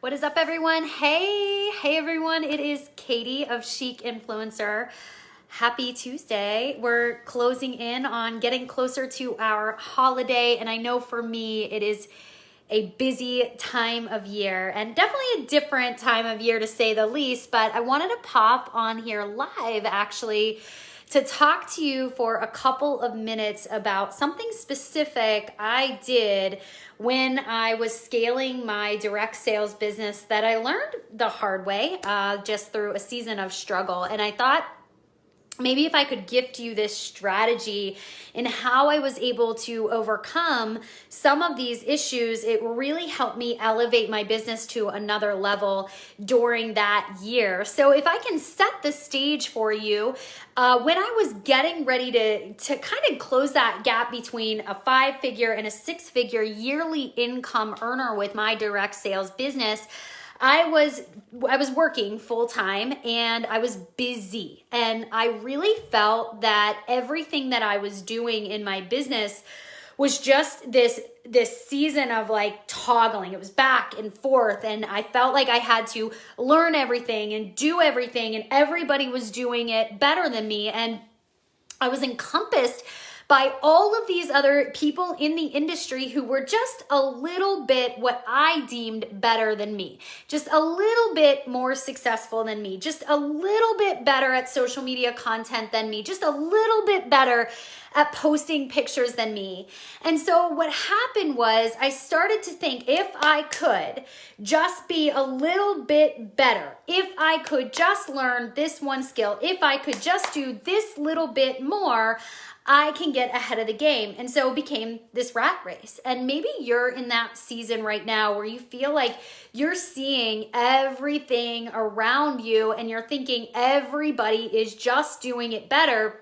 What is up, everyone? Hey everyone. It is Katie of Chic Influencer. Happy Tuesday. We're closing in on getting closer to our holiday. And I know for me, it is a busy time of year and definitely a different time of year to say the least. But I wanted to pop on here live actually to talk to you for a couple of minutes about something specific I did when I was scaling my direct sales business that I learned the hard way just through a season of struggle. And I thought maybe if I could gift you this strategy in how I was able to overcome some of these issues, it really helped me elevate my business to another level during that year. So if I can set the stage for you, when I was getting ready to kind of close that gap between a 5-figure and a 6-figure yearly income earner with my direct sales business, I was working full time and I was busy, and I really felt that everything that I was doing in my business was just this season of like toggling. It was back and forth, and I felt like I had to learn everything and do everything, and everybody was doing it better than me, and I was encompassed by all of these other people in the industry who were just a little bit what I deemed better than me, just a little bit more successful than me, just a little bit better at social media content than me, just a little bit better at posting pictures than me. And so what happened was I started to think, if I could just be a little bit better, if I could just learn this one skill, if I could just do this little bit more, I can get ahead of the game. And so it became this rat race. And maybe you're in that season right now where you feel like you're seeing everything around you and you're thinking everybody is just doing it better.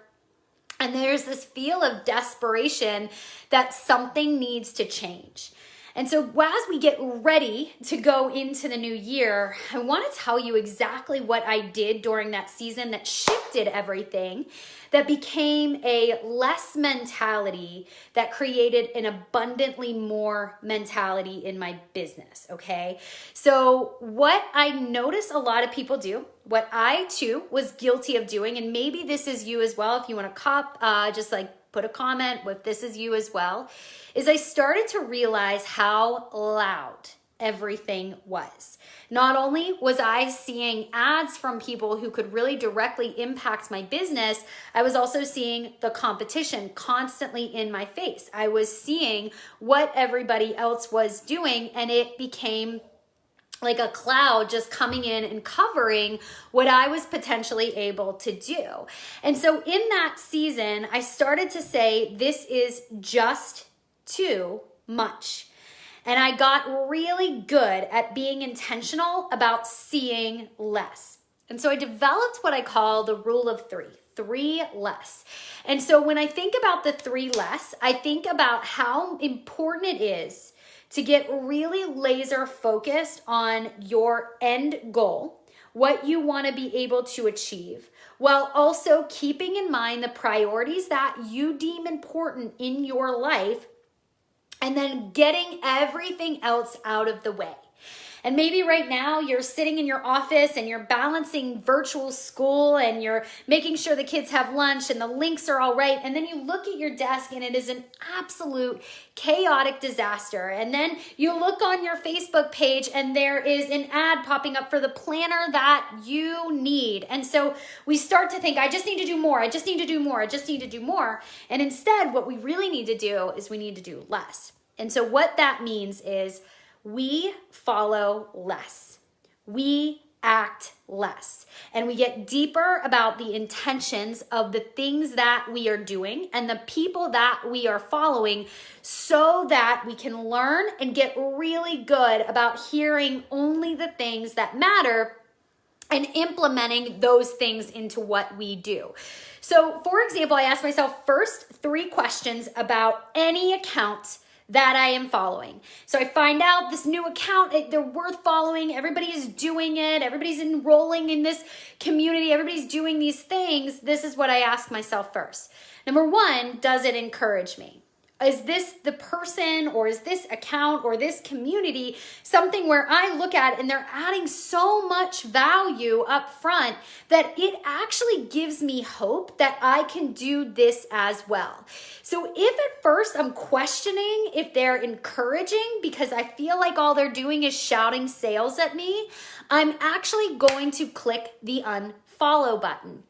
And there's this feel of desperation that something needs to change. And so as we get ready to go into the new year, I want to tell you exactly what I did during that season that shifted everything, that became a less mentality that created an abundantly more mentality in my business, okay? So what I notice a lot of people do, what I too was guilty of doing, and maybe this is you as well, if you want to cop, just like put a comment if this is you as well, is I started to realize how loud everything was. Not only was I seeing ads from people who could really directly impact my business, I was also seeing the competition constantly in my face. I was seeing what everybody else was doing, and it became like a cloud just coming in and covering what I was potentially able to do. And so in that season, I started to say, this is just too much. And I got really good at being intentional about seeing less. And so I developed what I call the rule of 3 less. And so when I think about the 3 less, I think about how important it is to get really laser focused on your end goal, what you want to be able to achieve, while also keeping in mind the priorities that you deem important in your life, and then getting everything else out of the way. And maybe right now you're sitting in your office and you're balancing virtual school and you're making sure the kids have lunch and the links are all right. And then you look at your desk and it is an absolute chaotic disaster. And then you look on your Facebook page and there is an ad popping up for the planner that you need. And so we start to think, I just need to do more. I just need to do more. I just need to do more. And instead, what we really need to do is we need to do less. And so what that means is we follow less. We act less. And we get deeper about the intentions of the things that we are doing and the people that we are following, so that we can learn and get really good about hearing only the things that matter and implementing those things into what we do. So for example, I asked myself first 3 questions about any account that I am following. So I find out this new account, they're worth following. Everybody is doing it. Everybody's enrolling in this community. Everybody's doing these things. This is what I ask myself first. Number 1, does it encourage me? Is this the person, or is this account or this community something where I look at and they're adding so much value up front that it actually gives me hope that I can do this as well? So if at first I'm questioning if they're encouraging because I feel like all they're doing is shouting sales at me, I'm actually going to click the unfollow button.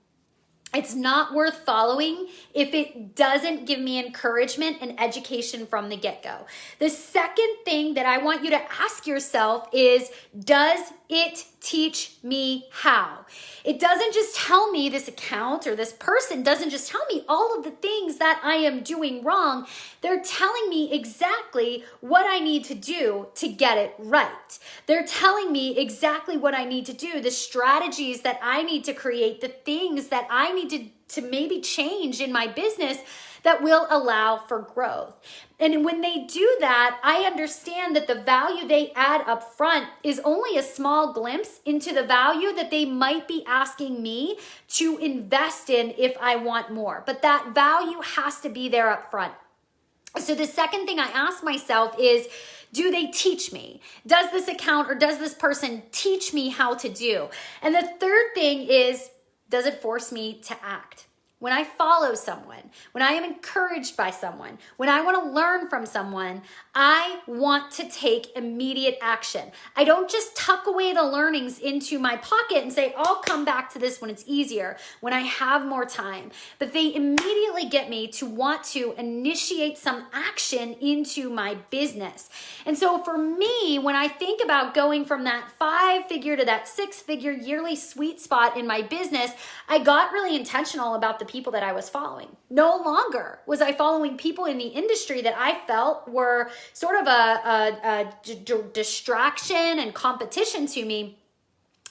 It's not worth following if it doesn't give me encouragement and education from the get-go. The second thing that I want you to ask yourself is, does it teach me how? It doesn't just tell me, this account or this person doesn't just tell me all of the things that I am doing wrong. They're telling me exactly what I need to do to get it right. They're telling me exactly what I need to do, the strategies that I need to create, the things that I need to maybe change in my business that will allow for growth. And when they do that, I understand that the value they add up front is only a small glimpse into the value that they might be asking me to invest in if I want more. But that value has to be there up front. So the second thing I ask myself is, do they teach me? Does this account or does this person teach me how to do? And the third thing is, does it force me to act? When I follow someone, when I am encouraged by someone, when I want to learn from someone, I want to take immediate action. I don't just tuck away the learnings into my pocket and say, I'll come back to this when it's easier, when I have more time. But they immediately get me to want to initiate some action into my business. And so for me, when I think about going from that 5-figure to that 6-figure yearly sweet spot in my business, I got really intentional about the people that I was following. No longer was I following people in the industry that I felt were sort of a distraction and competition to me.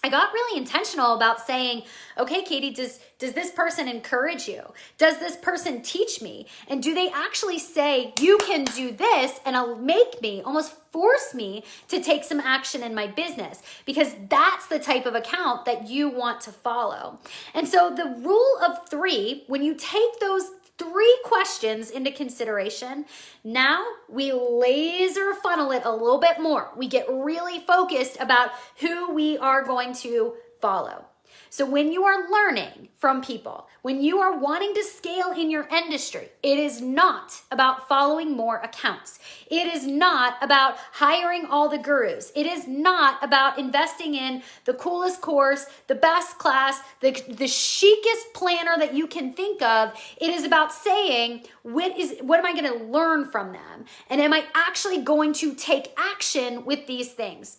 I got really intentional about saying, okay, Katie, does this person encourage you? Does this person teach me? And do they actually say, you can do this, and make me, almost force me to take some action in my business? Because that's the type of account that you want to follow. And so the rule of 3, when you take those 3 questions into consideration, now we laser funnel it a little bit more. We get really focused about who we are going to follow. So when you are learning from people, when you are wanting to scale in your industry, it is not about following more accounts. It is not about hiring all the gurus. It is not about investing in the coolest course, the best class, the chicest planner that you can think of. It is about saying, what am I going to learn from them? And am I actually going to take action with these things?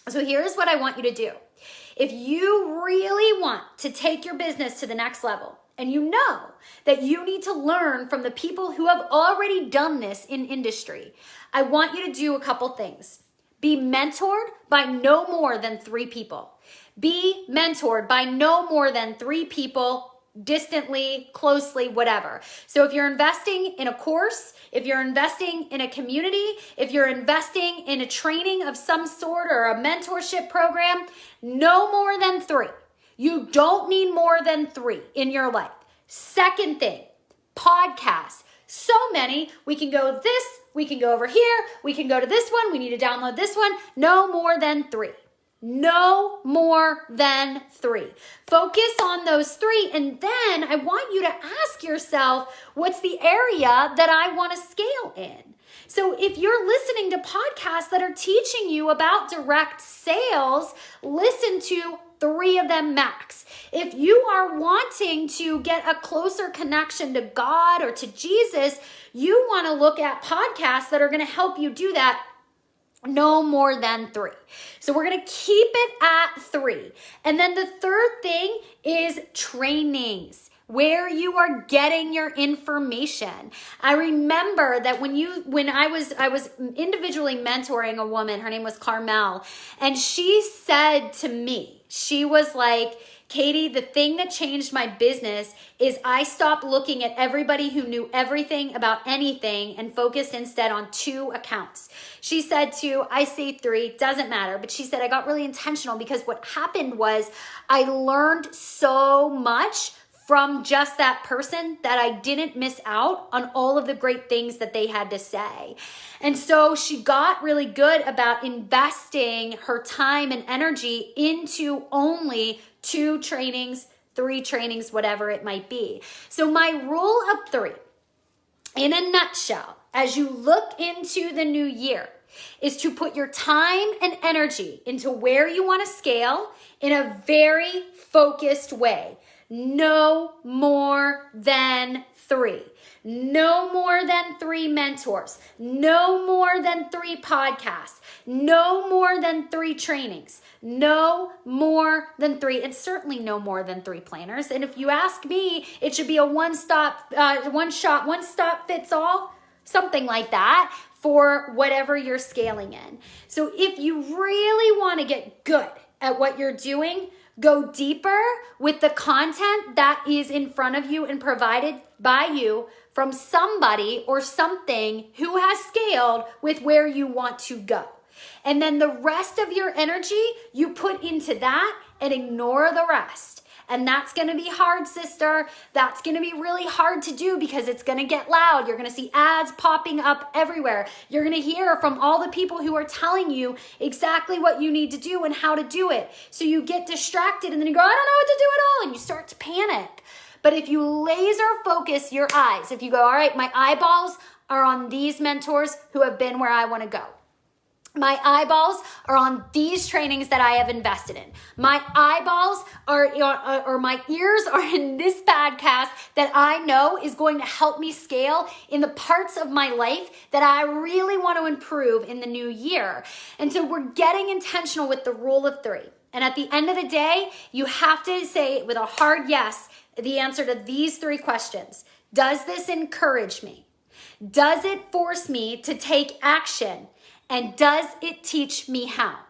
So here's what I want you to do. If you really want to take your business to the next level, and you know that you need to learn from the people who have already done this in industry, I want you to do a couple things. Be mentored by no more than 3 people. Be mentored by no more than 3 people, distantly, closely, whatever. So if you're investing in a course, if you're investing in a community, if you're investing in a training of some sort or a mentorship program, no more than 3. You don't need more than 3 in your life. Second thing, podcasts. So many. We can go this, we can go over here, we can go to this one, we need to download this one. No more than 3. No more than 3. Focus on those 3, and then I want you to ask yourself, what's the area that I want to scale in? So if you're listening to podcasts that are teaching you about direct sales, listen to 3 of them max. If you are wanting to get a closer connection to God or to Jesus, you want to look at podcasts that are going to help you do that. No more than 3. So we're going to keep it at 3. And then the third thing is trainings, where you are getting your information. I remember that when I was individually mentoring a woman, her name was Carmel, and she said to me, she was like, Katie, the thing that changed my business is I stopped looking at everybody who knew everything about anything and focused instead on 2 accounts. She said 2, I say 3, doesn't matter. But she said I got really intentional because what happened was I learned so much from just that person that I didn't miss out on all of the great things that they had to say. And so she got really good about investing her time and energy into only 2 trainings, 3 trainings, whatever it might be. So my rule of 3, in a nutshell, as you look into the new year, is to put your time and energy into where you want to scale in a very focused way. No more than 3. No more than 3 mentors. No more than 3 podcasts. No more than 3 trainings. No more than 3, and certainly no more than 3 planners. And if you ask me, it should be a one stop fits all, something like that, for whatever you're scaling in. So if you really want to get good at what you're doing, go deeper with the content that is in front of you and provided by you from somebody or something who has scaled with where you want to go. And then the rest of your energy you put into that and ignore the rest. And that's going to be hard, sister. That's going to be really hard to do because it's going to get loud. You're going to see ads popping up everywhere. You're going to hear from all the people who are telling you exactly what you need to do and how to do it. So you get distracted and then you go, I don't know what to do at all. And you start to panic. But if you laser focus your eyes, if you go, all right, my eyeballs are on these mentors who have been where I want to go. My eyeballs are on these trainings that I have invested in. My eyeballs or my ears are in this podcast that I know is going to help me scale in the parts of my life that I really want to improve in the new year. And so we're getting intentional with the rule of 3. And at the end of the day, you have to say with a hard yes the answer to these 3 questions. Does this encourage me? Does it force me to take action? And does it teach me how?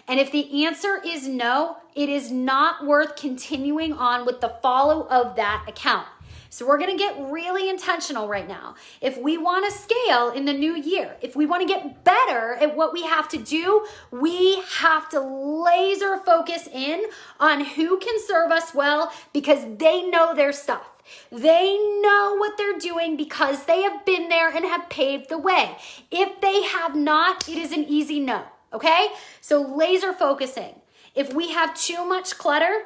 And if the answer is no, it is not worth continuing on with the follow of that account. So we're going to get really intentional right now. If we want to scale in the new year, if we want to get better at what we have to do, we have to laser focus in on who can serve us well because they know their stuff. They know what they're doing because they have been there and have paved the way. If they have not, it is an easy no, okay? So laser focusing. If we have too much clutter,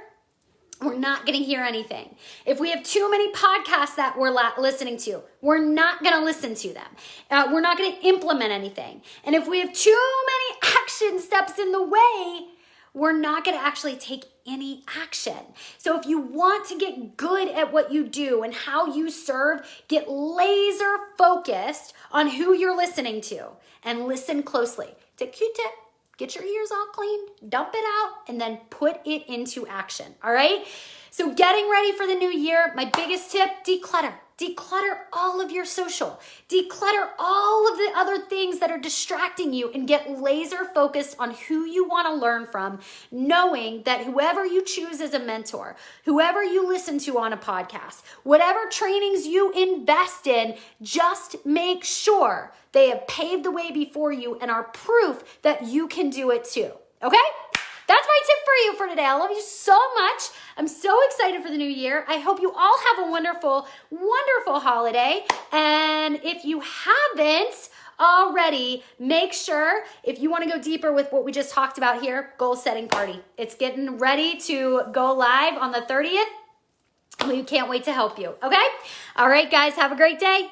we're not going to hear anything. If we have too many podcasts that we're listening to, we're not going to listen to them. We're not going to implement anything. And if we have too many action steps in the way, we're not going to actually take any action. So if you want to get good at what you do and how you serve, get laser focused on who you're listening to and listen closely. Take a Q-tip, get your ears all clean, dump it out, and then put it into action. All right? So getting ready for the new year, my biggest tip, declutter. Declutter all of your social. Declutter all of the other things that are distracting you and get laser focused on who you want to learn from, knowing that whoever you choose as a mentor, whoever you listen to on a podcast, whatever trainings you invest in, just make sure they have paved the way before you and are proof that you can do it too. Okay? That's my tip for you for today. I love you so much. I'm so excited for the new year. I hope you all have a wonderful, wonderful holiday. And if you haven't already, make sure, if you want to go deeper with what we just talked about here, goal setting party. It's getting ready to go live on the 30th. We can't wait to help you. Okay? All right, guys, have a great day.